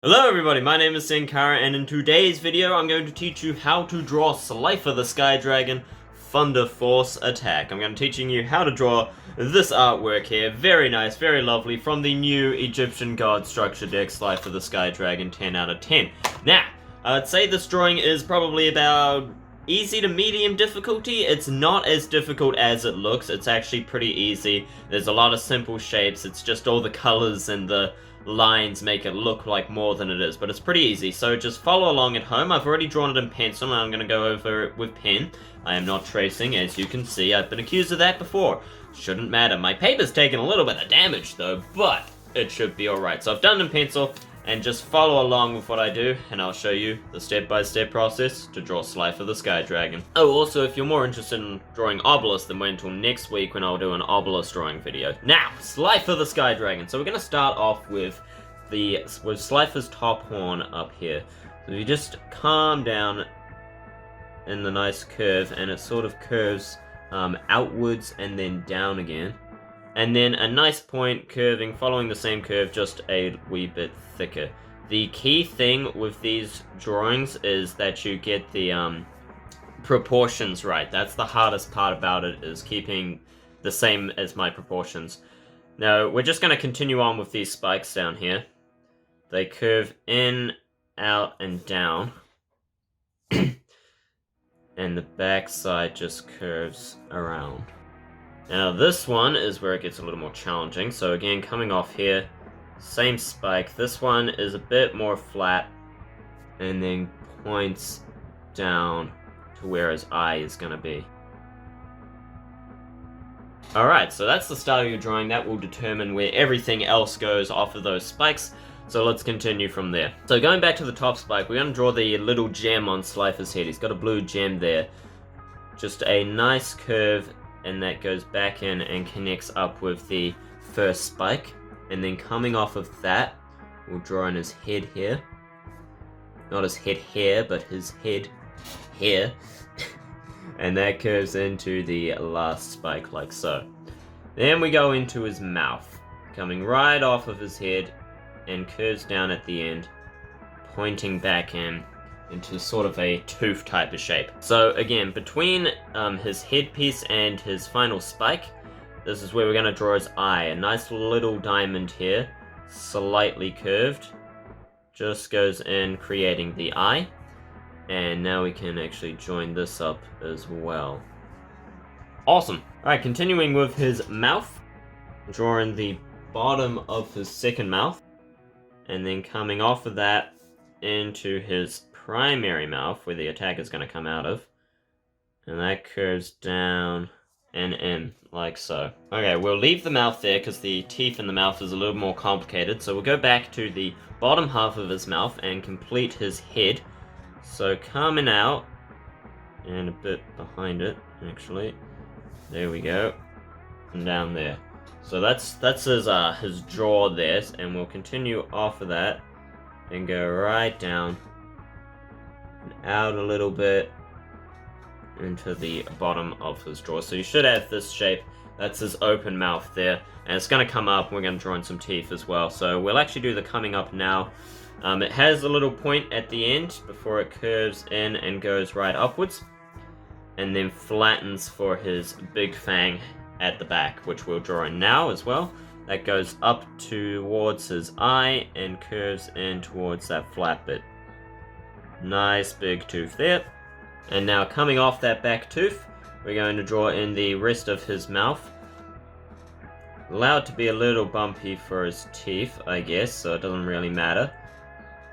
Hello everybody, my name is Sankara, and in today's video I'm going to teach you how to draw Slifer the Sky Dragon, Thunderforce Attack. I'm going to be teaching you how to draw this artwork here, very nice, very lovely, from the new Egyptian god structure deck, Slifer the Sky Dragon, 10 out of 10. Now, I'd say this drawing is probably about easy to medium difficulty. It's not as difficult as it looks, it's actually pretty easy. There's a lot of simple shapes, it's just all the colors and the lines make it look like more than it is, but it's pretty easy, so just follow along at home. I've already drawn it in pencil and I'm going to go over it with pen. I am not tracing, as you can see. I've been accused of that before. Shouldn't matter. My paper's taken a little bit of damage though, but it should be alright. So I've done it in pencil, and just follow along with what I do, and I'll show you the step-by-step process to draw Slifer the Sky Dragon. Oh, also, if you're more interested in drawing obelisks, then wait until next week when I'll do an obelisk drawing video. Now, Slifer the Sky Dragon. So we're going to start off with Slifer's top horn up here. So you just calm down in the nice curve, and it sort of curves outwards and then down again. And then a nice point curving, following the same curve, just a wee bit thicker. The key thing with these drawings is that you get the proportions right. That's the hardest part about it, is keeping the same as my proportions. Now, we're just going to continue on with these spikes down here. They curve in, out, and down. And the back side just curves around. Now this one is where it gets a little more challenging. So again, coming off here, same spike. This one is a bit more flat and then points down to where his eye is going to be. Alright, so that's the start of your drawing. That will determine where everything else goes off of those spikes. So let's continue from there. So going back to the top spike, we're going to draw the little gem on Slifer's head. He's got a blue gem there. Just a nice curve, and that goes back in and connects up with the first spike. And then coming off of that, we'll draw in his head here. Not his head here, but his head here. And that curves into the last spike, like so. Then we go into his mouth, coming right off of his head, and curves down at the end, pointing back in into sort of a tooth type of shape. So again, between his headpiece and his final spike, this is where we're going to draw his eye. A nice little diamond here, slightly curved, just goes in, creating the eye. And now we can actually join this up as well. Awesome. Alright, continuing with his mouth, drawing the bottom of his second mouth, and then coming off of that into his primary mouth, where the attack is going to come out of. And that curves down and in, like so. Okay, we'll leave the mouth there, because the teeth in the mouth is a little more complicated. So we'll go back to the bottom half of his mouth and complete his head. So coming out, and a bit behind it, actually. There we go. And down there. So that's his jaw there, and we'll continue off of that and go right down and out a little bit into the bottom of his jaw. So you should have this shape. That's his open mouth there, and it's going to come up. We're going to draw in some teeth as well. So we'll actually do the coming up now. It has a little point at the end before it curves in and goes right upwards, and then flattens for his big fang at the back, which we'll draw in now as well. That goes up towards his eye and curves in towards that flat bit. Nice big tooth there. And now coming off that back tooth, we're going to draw in the rest of his mouth. Allowed to be a little bumpy for his teeth, I guess, so it doesn't really matter.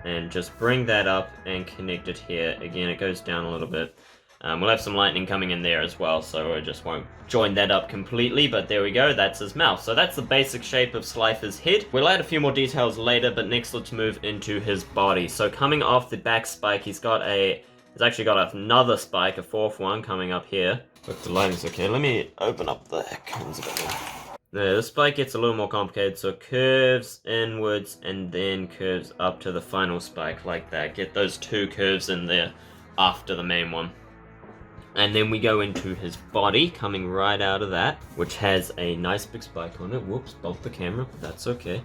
And just bring that up and connect it here. Again, it goes down a little bit. We'll have some lightning coming in there as well, so I just won't join that up completely, but there we go, that's his mouth. So that's the basic shape of Slifer's head. We'll add a few more details later, but next let's move into his body. So coming off the back spike, he's actually got another spike, a fourth one, coming up here. Hope the lighting's okay. Let me open up the curtains a bit more. Now, this spike gets a little more complicated, so it curves inwards and then curves up to the final spike like that. Get those two curves in there after the main one. And then we go into his body, coming right out of that, which has a nice big spike on it. Whoops, bumped the camera, but that's okay.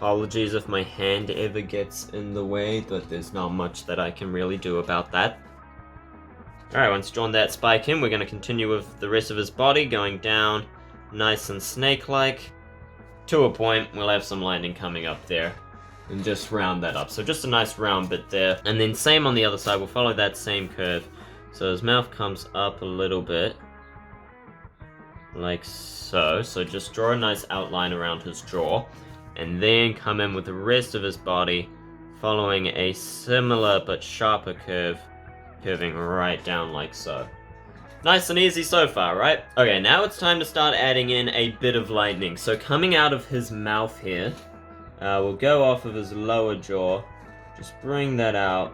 Apologies if my hand ever gets in the way, but there's not much that I can really do about that. Alright, once drawn that spike in, we're going to continue with the rest of his body, going down nice and snake-like. To a point, we'll have some lightning coming up there, and just round that up. So just a nice round bit there. And then same on the other side, we'll follow that same curve. So his mouth comes up a little bit, like so. So just draw a nice outline around his jaw, and then come in with the rest of his body, following a similar but sharper curve, curving right down like so. Nice and easy so far, right? Okay, now it's time to start adding in a bit of lightning. So coming out of his mouth here, we'll go off of his lower jaw, just bring that out,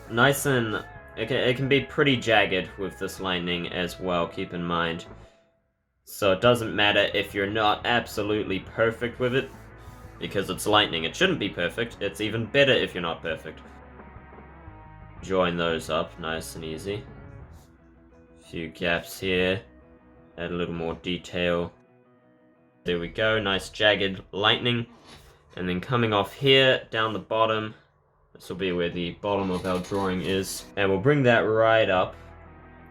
nice and, it can be pretty jagged with this lightning as well, keep in mind. So it doesn't matter if you're not absolutely perfect with it, because it's lightning. It shouldn't be perfect. It's even better if you're not perfect. Join those up nice and easy. Few gaps here. Add a little more detail. There we go. Nice jagged lightning. And then coming off here, down the bottom. This will be where the bottom of our drawing is. And we'll bring that right up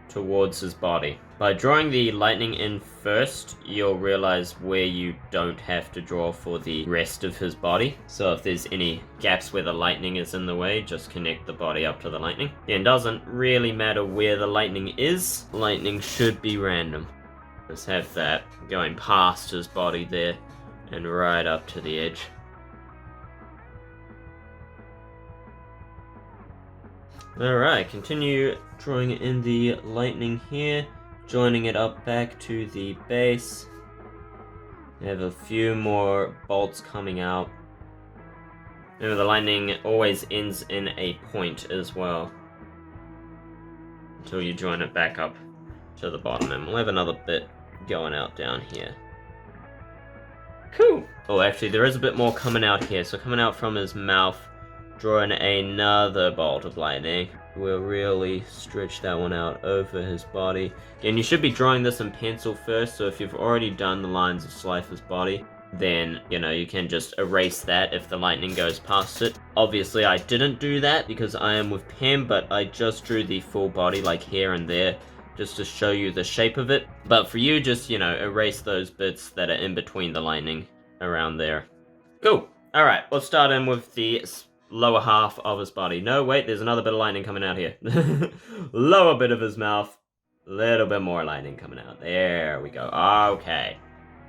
towards his body. By drawing the lightning in first, you'll realize where you don't have to draw for the rest of his body. So if there's any gaps where the lightning is in the way, just connect the body up to the lightning. It doesn't really matter where the lightning is. Lightning should be random. Let's have that going past his body there and right up to the edge. Alright, continue drawing in the lightning here, joining it up back to the base. We have a few more bolts coming out. Remember, the lightning always ends in a point as well, until you join it back up to the bottom, and we'll have another bit going out down here. Cool! Oh, actually, there is a bit more coming out here, so coming out from his mouth, drawing another bolt of lightning. We'll really stretch that one out over his body. Again, you should be drawing this in pencil first, so if you've already done the lines of Slifer's body, then, you know, you can just erase that if the lightning goes past it. Obviously, I didn't do that because I am with pen, but I just drew the full body, like here and there, just to show you the shape of it. But for you, just, you know, erase those bits that are in between the lightning around there. Cool. Alright, let's start in with the lower half of his body. No, wait, there's another bit of lightning coming out here. Lower bit of his mouth. Little bit more lightning coming out. There we go. Okay.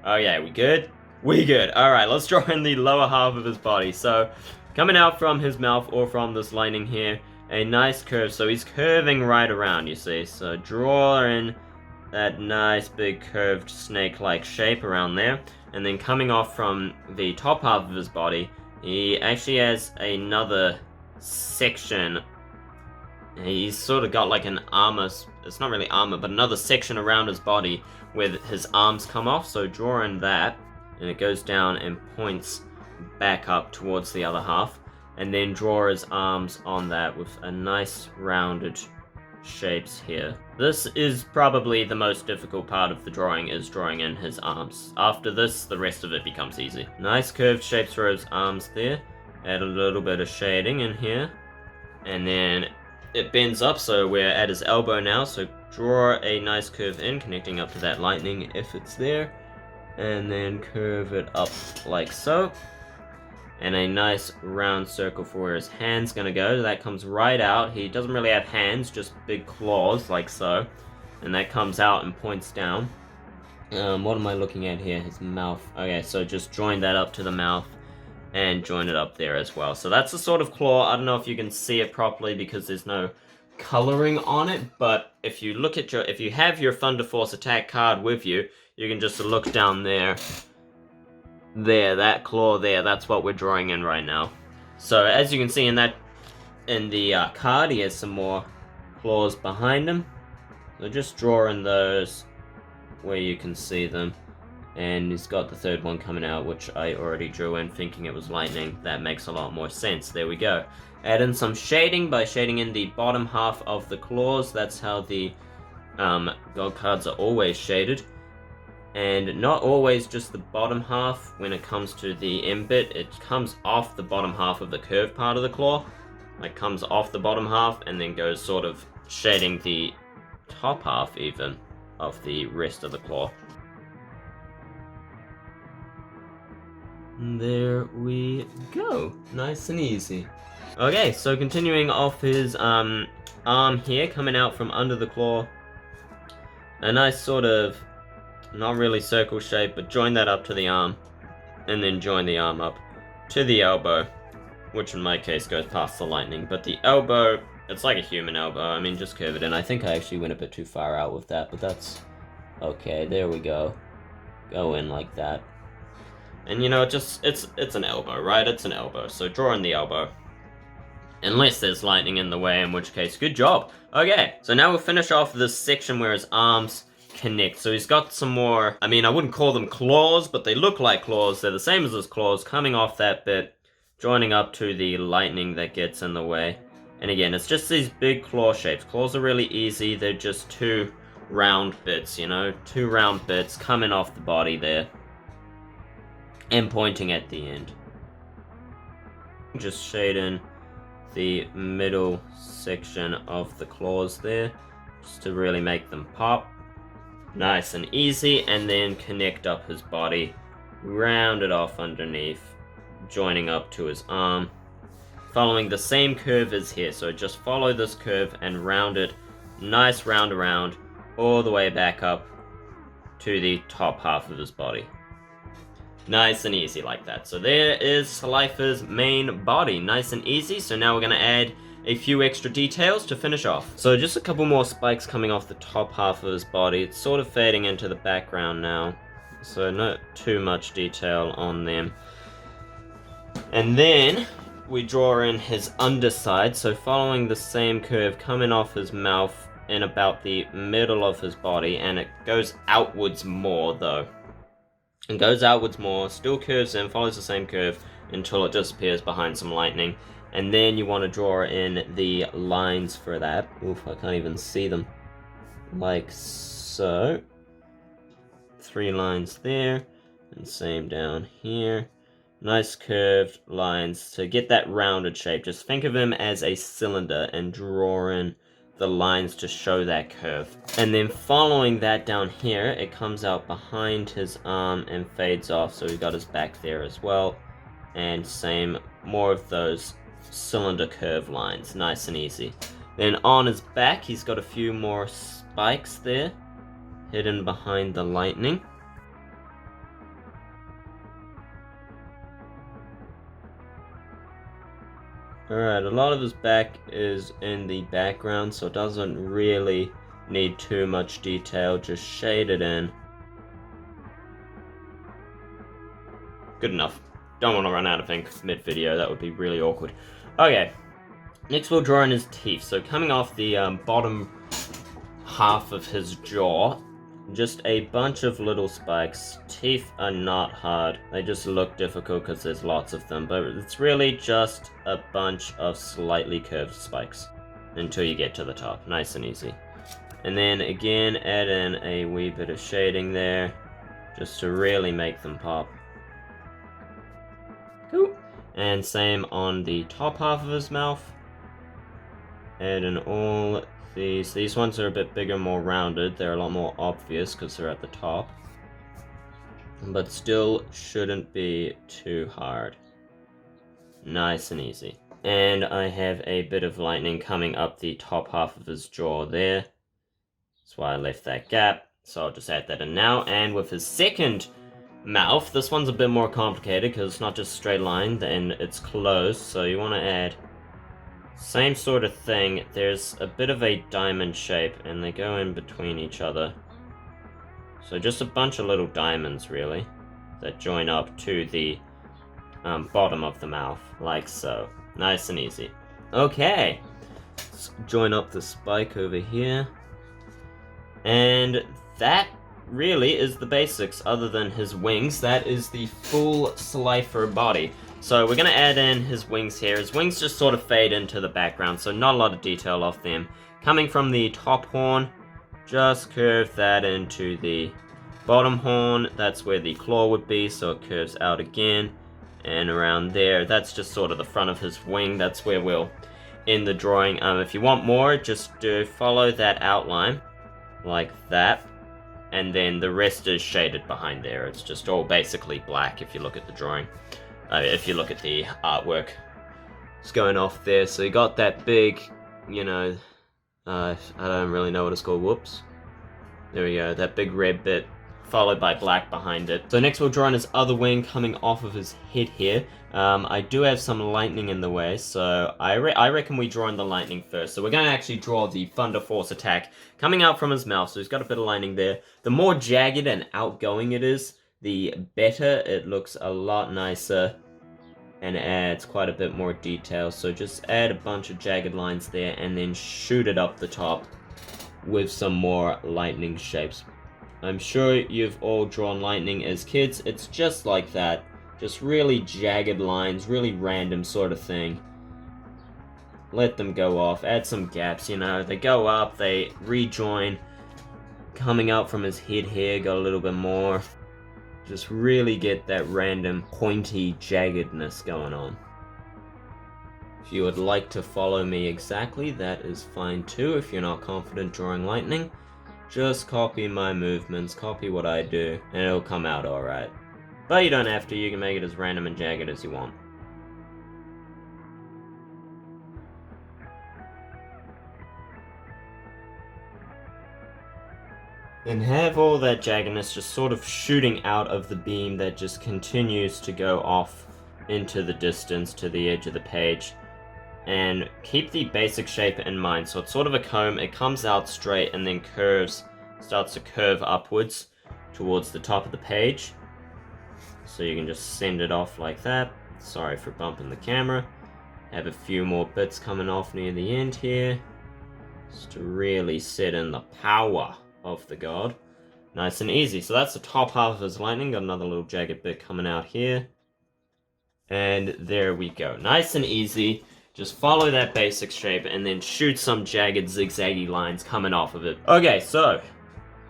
Okay, we good? We good. Alright, let's draw in the lower half of his body. So, coming out from his mouth or from this lightning here, a nice curve. So he's curving right around, you see. So draw in that nice big curved snake-like shape around there. And then coming off from the top half of his body, he actually has another section. He's sort of got like an armor, it's not really armor, but another section around his body where his arms come off. So draw in that, and it goes down and points back up towards the other half. And then draw his arms on that with a nice rounded shapes here. This is probably the most difficult part of the drawing, is drawing in his arms. After this, the rest of it becomes easy. Nice curved shapes for his arms there. Add a little bit of shading in here. And then it bends up, so we're at his elbow now, so draw a nice curve in, connecting up to that lightning if it's there. And then curve it up like so. And a nice round circle for where his hand's gonna go. That comes right out. He doesn't really have hands, just big claws, like so. And that comes out and points down. What am I looking at here? His mouth. Okay, so just join that up to the mouth and join it up there as well. So that's the sort of claw. I don't know if you can see it properly because there's no coloring on it, but if you look at if you have your Thunderforce Attack card with you, you can just look down there. There, that claw there, that's what we're drawing in right now. So as you can see in the card, he has some more claws behind him. So just draw in those where you can see them. And he's got the third one coming out, which I already drew in thinking it was lightning. That makes a lot more sense. There we go. Add in some shading by shading in the bottom half of the claws. That's how the God cards are always shaded. And not always just the bottom half when it comes to the end bit. It comes off the bottom half of the curved part of the claw. Like comes off the bottom half and then goes sort of shading the top half even of the rest of the claw. And there we go. Nice and easy. Okay, so continuing off his arm here, coming out from under the claw. A nice sort of, not really circle shape, but join that up to the arm. And then join the arm up to the elbow. Which in my case goes past the lightning. But the elbow, it's like a human elbow. I mean, just curve it in. I think I actually went a bit too far out with that, but that's okay. There we go. Go in like that. And you know, it's an elbow, right? It's an elbow. So draw in the elbow. Unless there's lightning in the way, in which case, good job. Okay, so now we'll finish off this section where his arms connect. So he's got some more, I mean, I wouldn't call them claws, but they look like claws. They're the same as his claws, coming off that bit, joining up to the lightning that gets in the way. And again, it's just these big claw shapes. Claws are really easy. They're just two round bits, you know? Two round bits coming off the body there. And pointing at the end. Just shade in the middle section of the claws there. Just to really make them pop. Nice and easy. And then connect up his body. Round it off underneath. Joining up to his arm, following the same curve as here. So just follow this curve and round it, nice round around, all the way back up to the top half of his body. Nice and easy like that. So there is Slifer's main body, nice and easy. So now we're going to add a few extra details to finish off. So just a couple more spikes coming off the top half of his body. It's sort of fading into the background now, so not too much detail on them. And then we draw in his underside, so following the same curve, coming off his mouth in about the middle of his body, and it goes outwards more though. It goes outwards more, still curves in, follows the same curve until it disappears behind some lightning. And then you want to draw in the lines for that. Oof, I can't even see them. Like so. 3 lines there, and same down here. Nice curved lines to get that rounded shape. Just think of him as a cylinder and draw in the lines to show that curve. And then following that down here, it comes out behind his arm and fades off. So we've got his back there as well. And same, more of those cylinder curve lines. Nice and easy. Then on his back, he's got a few more spikes there, hidden behind the lightning. Alright, a lot of his back is in the background, so it doesn't really need too much detail, just shade it in. Good enough. Don't want to run out of ink mid-video, that would be really awkward. Okay, next we'll draw in his teeth. So coming off the bottom half of his jaw, just a bunch of little spikes. Teeth are not hard, they just look difficult because there's lots of them, but it's really just a bunch of slightly curved spikes until you get to the top. Nice and easy. And then again, add in a wee bit of shading there, just to really make them pop. Cool. And same on the top half of his mouth. Add in all these ones are a bit bigger, more rounded. They're a lot more obvious because they're at the top. But still shouldn't be too hard. Nice and easy. And I have a bit of lightning coming up the top half of his jaw there. That's why I left that gap. So I'll just add that in now. And with his second mouth, this one's a bit more complicated because it's not just a straight line and it's closed. So you want to add same sort of thing. There's a bit of a diamond shape and they go in between each other. So just a bunch of little diamonds really that join up to the bottom of the mouth like so. Nice and easy. Okay, let's join up the spike over here. And that really is the basics other than his wings. That is the full Slifer body. So we're going to add in his wings here. His wings just sort of fade into the background, so not a lot of detail off them. Coming from the top horn, just curve that into the bottom horn, that's where the claw would be, so it curves out again. And around there, that's just sort of the front of his wing. That's where we'll end the drawing. If you want more, just follow that outline like that, and then the rest is shaded behind there. It's just all basically black if you look at the drawing. If you look at the artwork, it's going off there. So you got that big, you know, I don't really know what it's called. Whoops. There we go. That big red bit, followed by black behind it. So next we'll draw on his other wing coming off of his head here. I do have some lightning in the way, so I reckon we draw in the lightning first. So we're going to actually draw the Thunderforce Attack coming out from his mouth, so he's got a bit of lightning there. The more jagged and outgoing it is, the better. It looks a lot nicer and adds quite a bit more detail. So just add a bunch of jagged lines there and then shoot it up the top with some more lightning shapes. I'm sure you've all drawn lightning as kids. It's just like that. Just really jagged lines, really random sort of thing. Let them go off. Add some gaps, you know. They go up, they rejoin. Coming out from his head here, got a little bit more. Just really get that random pointy jaggedness going on. If you would like to follow me exactly, that is fine too. If you're not confident drawing lightning, just copy my movements, copy what I do, and it'll come out alright. But you don't have to, you can make it as random and jagged as you want. And have all that jaggedness just sort of shooting out of the beam that just continues to go off into the distance to the edge of the page. And keep the basic shape in mind. So it's sort of a comb, it comes out straight and then curves, starts to curve upwards towards the top of the page. So you can just send it off like that. Sorry for bumping the camera. Have a few more bits coming off near the end here, just to really set in the power of the god. Nice and easy. So that's the top half of his lightning. Got another little jagged bit coming out here. And there we go. Nice and easy. Just follow that basic shape and then shoot some jagged zigzaggy lines coming off of it. Okay, so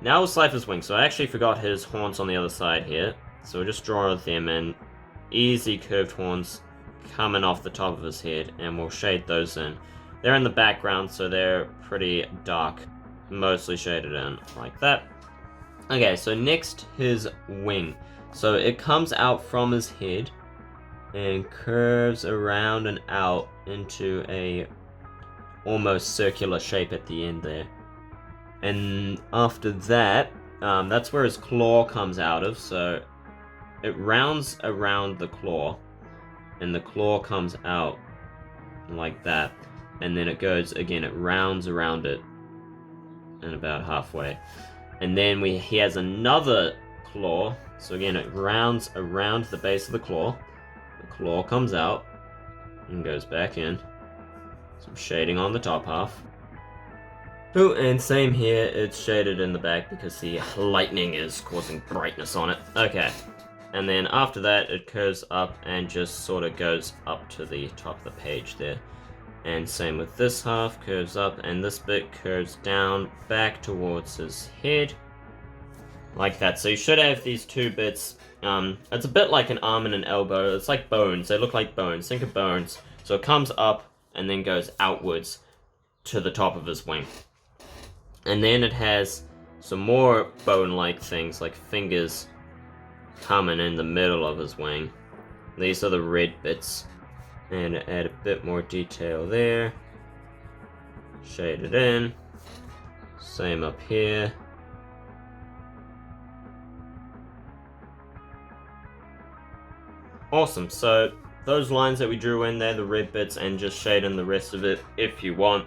now we'll Slifer's wing. So I actually forgot his horns on the other side here. So we'll just draw them in. Easy curved horns coming off the top of his head, and we'll shade those in. They're in the background, so they're pretty dark. Mostly shaded in like that. Okay, so next his wing. So it comes out from his head and curves around and out into a almost circular shape at the end there. And after that, that's where his claw comes out of. So it rounds around the claw, and the claw comes out like that. And then it goes again, it rounds around it and about halfway. And then he has another claw. So again, it rounds around the base of the claw. The claw comes out and goes back in. Some shading on the top half. Oh, and same here, it's shaded in the back because the lightning is causing brightness on it. Okay. And then after that, it curves up and just sort of goes up to the top of the page there. And same with this half, curves up, and this bit curves down back towards his head. Like that. So you should have these two bits. It's a bit like an arm and an elbow. It's like bones. They look like bones. Think of bones. So it comes up and then goes outwards to the top of his wing. And then it has some more bone-like things, like fingers, coming in the middle of his wing. These are the red bits. And add a bit more detail there. Shade it in. Same up here. Awesome, so those lines that we drew in there, the red bits, and just shade in the rest of it if you want,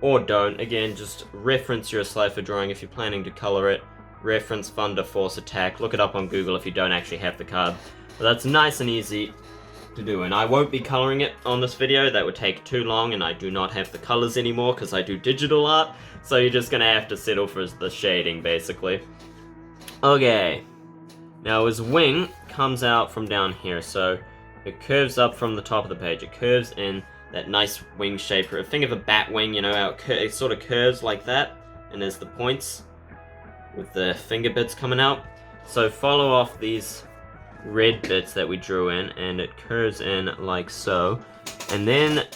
or don't. Again, just reference your Slifer drawing if you're planning to color it. Reference Thunderforce Attack. Look it up on Google if you don't actually have the card. But that's nice and easy to do, and I won't be coloring it on this video. That would take too long, and I do not have the colors anymore because I do digital art, so you're just gonna have to settle for the shading basically. Okay, now his wing comes out from down here, so it curves up from the top of the page. It curves in that nice wing shape. Think of a bat wing, you know, how it sort of curves like that, and there's the points with the finger bits coming out. So follow off these red bits that we drew in, and it curves in like so. And then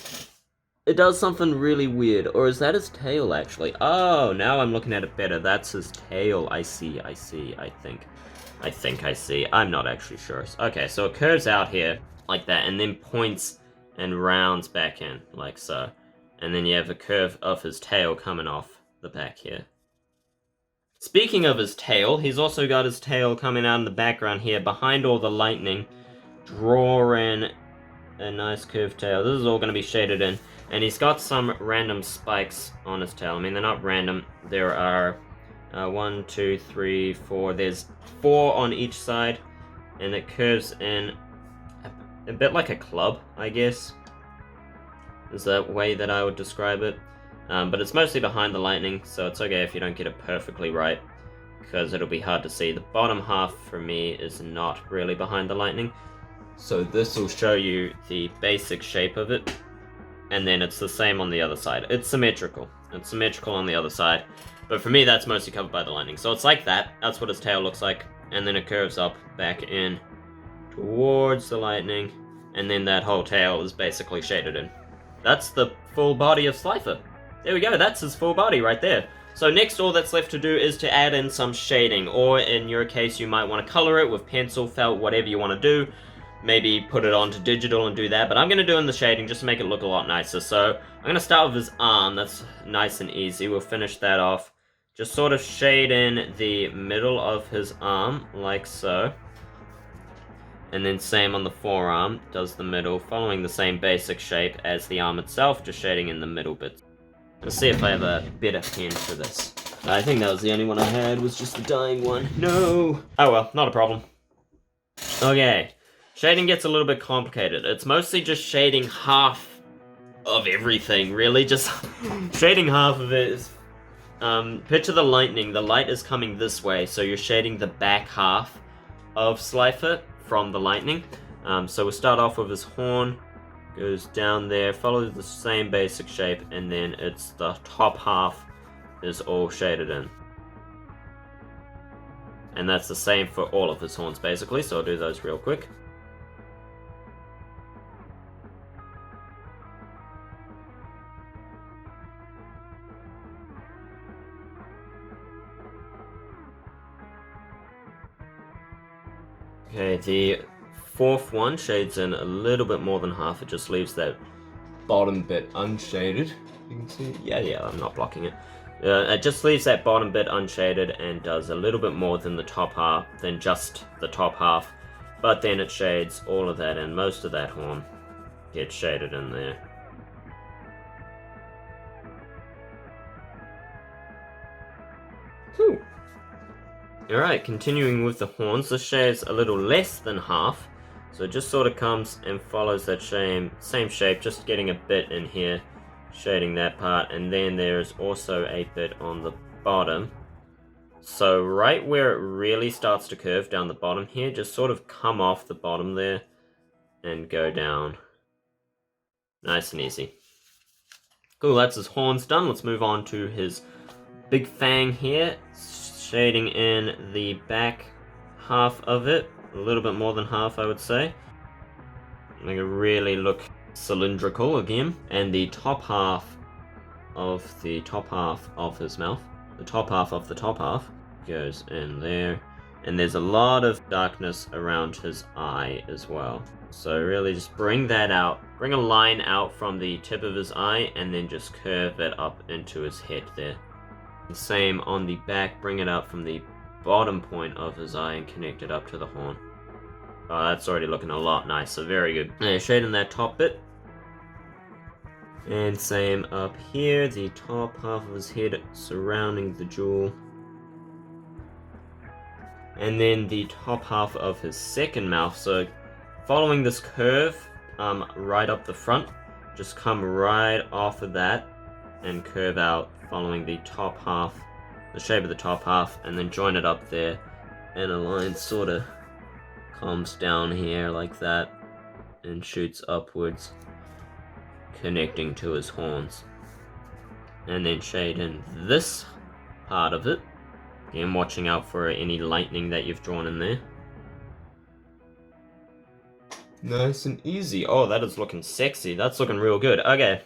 it does something really weird. Or is that his tail, actually? Oh, now I'm looking at it better. That's his tail. I see, I think I see. I'm not actually sure. Okay, so it curves out here like that, and then points and rounds back in, like so. And then you have a curve of his tail coming off the back here. Speaking of his tail, he's also got his tail coming out in the background here, behind all the lightning. Draw in a nice curved tail. This is all going to be shaded in. And he's got some random spikes on his tail. I mean, they're not random. There are 1, 2, 3, 4. There's 4 on each side. And it curves in a bit like a club, I guess. Is that way that I would describe it. But it's mostly behind the lightning, so it's okay if you don't get it perfectly right, because it'll be hard to see. The bottom half, for me, is not really behind the lightning. So this will show you the basic shape of it, and then it's the same on the other side. It's symmetrical. It's symmetrical on the other side, but for me, that's mostly covered by the lightning. So it's like that. That's what his tail looks like, and then it curves up back in towards the lightning, and then that whole tail is basically shaded in. That's the full body of Slifer. There we go, that's his full body right there. So next, all that's left to do is to add in some shading, or in your case, you might want to color it with pencil, felt, whatever you want to do. Maybe put it onto digital and do that, but I'm going to do in the shading just to make it look a lot nicer. So I'm going to start with his arm. That's nice and easy. We'll finish that off. Just sort of shade in the middle of his arm, like so. And then same on the forearm, does the middle, following the same basic shape as the arm itself, just shading in the middle bit. Let's see if I have a better pen for this. I think that was the only one I had, was just the dying one. No! Oh well, not a problem. Okay, shading gets a little bit complicated. It's mostly just shading half of everything, really. Just shading half of it is... picture the lightning. The light is coming this way, so you're shading the back half of Slifer from the lightning. So we'll start off with his horn. Goes down there, follows the same basic shape, and then it's the top half is all shaded in. And that's the same for all of his horns, basically, so I'll do those real quick. Okay, the fourth one shades in a little bit more than half. It just leaves that bottom bit unshaded. You can see it. Yeah, I'm not blocking it. It just leaves that bottom bit unshaded and does a little bit more than the top half, than just the top half. But then it shades all of that in. Most of that horn gets shaded in there. Cool. Alright, continuing with the horns, this shades a little less than half. So it just sort of comes and follows that same shape, just getting a bit in here, shading that part, and then there's also a bit on the bottom. So right where it really starts to curve down the bottom here, just sort of come off the bottom there and go down. Nice and easy. Cool, that's his horns done. Let's move on to his big fang here, shading in the back half of it. A little bit more than half, I would say. Make it really look cylindrical again. And the top half of the top half of his mouth, the top half of the top half, goes in there. And there's a lot of darkness around his eye as well. So really just bring that out. Bring a line out from the tip of his eye and then just curve it up into his head there. And same on the back, bring it out from the bottom point of his eye and connect it up to the horn. Oh, that's already looking a lot nicer. Very good. Now, shade in that top bit. And same up here, the top half of his head surrounding the jewel. And then the top half of his second mouth. So following this curve right up the front, just come right off of that and curve out following the top half, the shape of the top half, and then join it up there, and a line sort of comes down here like that and shoots upwards, connecting to his horns. And then shade in this part of it, Again, watching out for any lightning that you've drawn in there. Nice and easy. Oh, that is looking sexy. That's looking real good. Okay.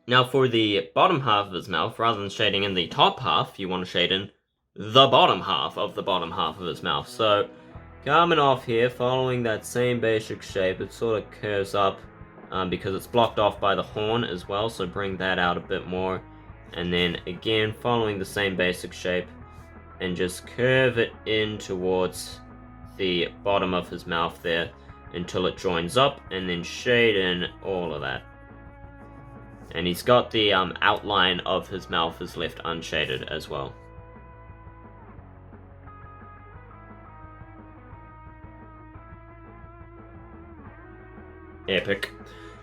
Now for the bottom half of his mouth, rather than shading in the top half, you want to shade in the bottom half of his mouth. So, coming off here, following that same basic shape, it sort of curves up because it's blocked off by the horn as well, so bring that out a bit more. And then again, following the same basic shape, and just curve it in towards the bottom of his mouth there until it joins up, and then shade in all of that. And he's got the outline of his mouth is left unshaded as well. Epic.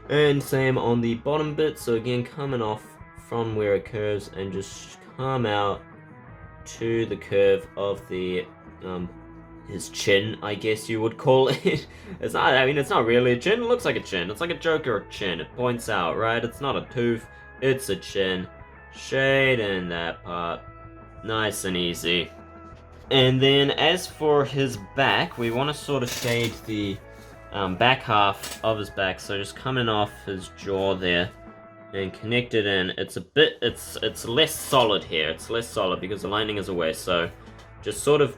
And same on the bottom bit, so again coming off from where it curves and just come out to the curve of the his chin, I guess you would call it. It's not, I mean, it's not really a chin, it looks like a chin. It's like a Joker chin, it points out, right? It's not a tooth, it's a chin. Shade in that part. Nice and easy. And then as for his back, we want to sort of shade the back half of his back, so just coming off his jaw there and connect it in. It's a bit, it's less solid here. It's less solid because the lining is away, so just sort of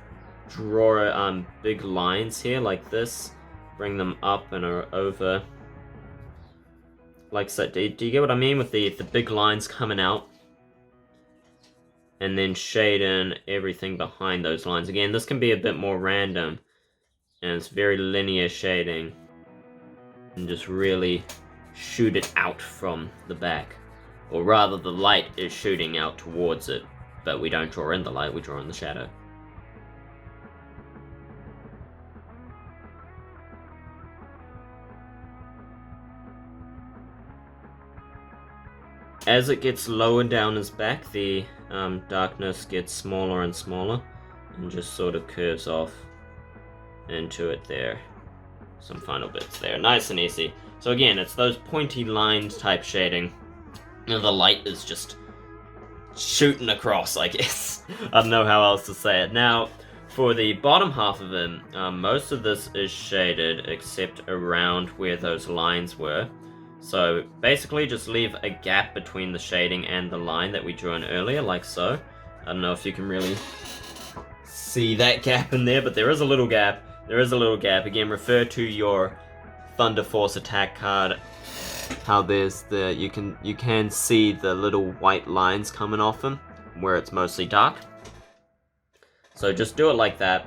draw big lines here like this, bring them up and over like so. Do you get what I mean with the big lines coming out? And then shade in everything behind those lines. Again, this can be a bit more random, and it's very linear shading, and just really shoot it out from the back. Or rather, the light is shooting out towards it, but we don't draw in the light, we draw in the shadow. As it gets lower down his back, the darkness gets smaller and smaller, and just sort of curves off into it there. Some final bits there, nice and easy. So again, it's those pointy lined type shading. You know, the light is just shooting across, I guess. I don't know how else to say it. Now, for the bottom half of him, most of this is shaded except around where those lines were. So basically just leave a gap between the shading and the line that we drew in earlier, like so. I don't know if you can really see that gap in there, but there is a little gap. There is a little gap. Again, refer to your Thunderforce Attack card. How there's the you can see the little white lines coming off them where it's mostly dark. So just do it like that.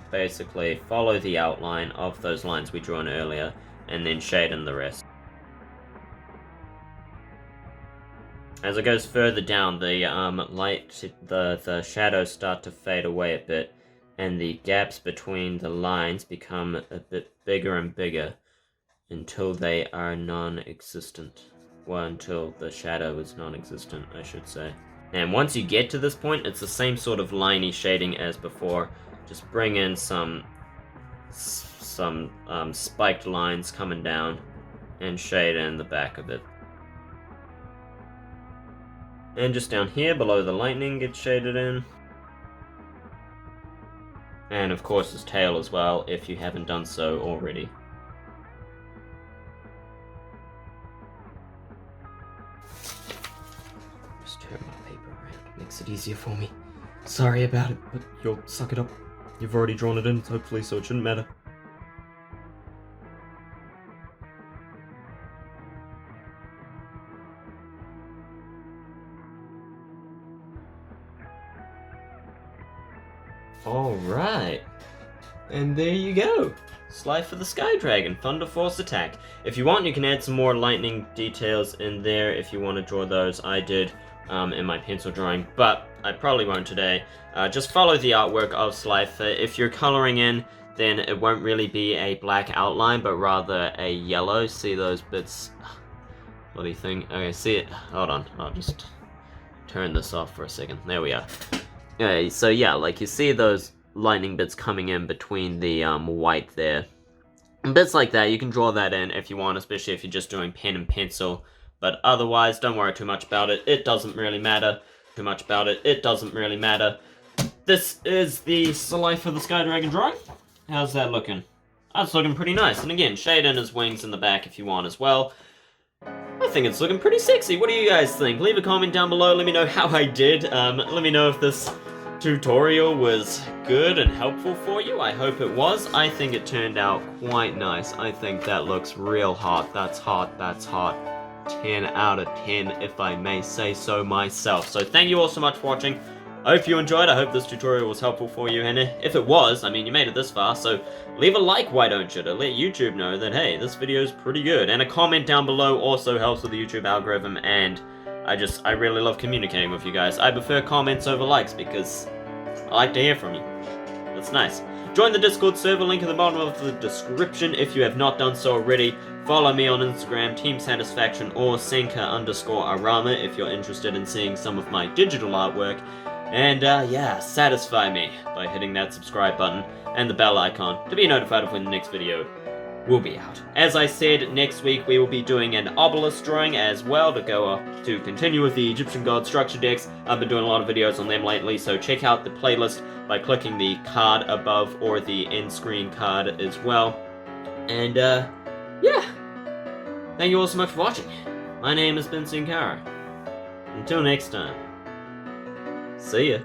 Basically, follow the outline of those lines we drew in earlier, and then shade in the rest. As it goes further down, the the shadows start to fade away a bit, and the gaps between the lines become a bit bigger and bigger until they are non-existent. Well, until the shadow is non-existent, I should say. And once you get to this point, it's the same sort of liney shading as before. Just bring in some spiked lines coming down and shade in the back of it. And just down here below the lightning gets shaded in. And of course his tail as well, if you haven't done so already. Just turn my paper around, makes it easier for me. Sorry about it, but you'll suck it up. You've already drawn it in, hopefully, so it shouldn't matter. Alright, and there you go. Slifer the Sky Dragon, Thunderforce Attack. If you want, you can add some more lightning details in there if you want to draw those. I did in my pencil drawing, but I probably won't today. Just follow the artwork of Slifer. If you're coloring in, then it won't really be a black outline, but rather a yellow. See those bits? Bloody thing. Okay, see it? Hold on, I'll just turn this off for a second. There we are. Okay, so yeah, like you see those lightning bits coming in between the white there. And bits like that, you can draw that in if you want, especially if you're just doing pen and pencil. But otherwise, don't worry too much about it. It doesn't really matter. Too much about it. It doesn't really matter. this is the Slifer the Sky Dragon drawing. How's that looking? That's looking pretty nice. And again, shade in his wings in the back if you want as well. I think it's looking pretty sexy. What do you guys think? Leave a comment down below. Let me know how I did. Let me know if this tutorial was good and helpful for you. I hope it was. I think it turned out quite nice. I think that looks real hot. That's hot. That's hot. 10 out of 10 if I may say so myself. So thank you all so much for watching. I hope you enjoyed. I hope this tutorial was helpful for you, and if it was, I mean, you made it this far, so leave a like, why don't you, to let YouTube know that, hey, this video is pretty good. And a comment down below also helps with the YouTube algorithm, and I really love communicating with you guys. I prefer comments over likes because I like to hear from you. That's nice. Join the Discord server, link in the bottom of the description if you have not done so already. Follow me on Instagram, Team Satisfaction, or Senka_Arama if you're interested in seeing some of my digital artwork. And yeah, satisfy me by hitting that subscribe button and the bell icon to be notified of when the next video will be out. As I said, next week we will be doing an obelisk drawing as well to continue with the Egyptian god structure decks. I've been doing a lot of videos on them lately, so check out the playlist by clicking the card above or the end screen card as well. And yeah, thank you all so much for watching. My name has been Sinkara. Until next time. See ya.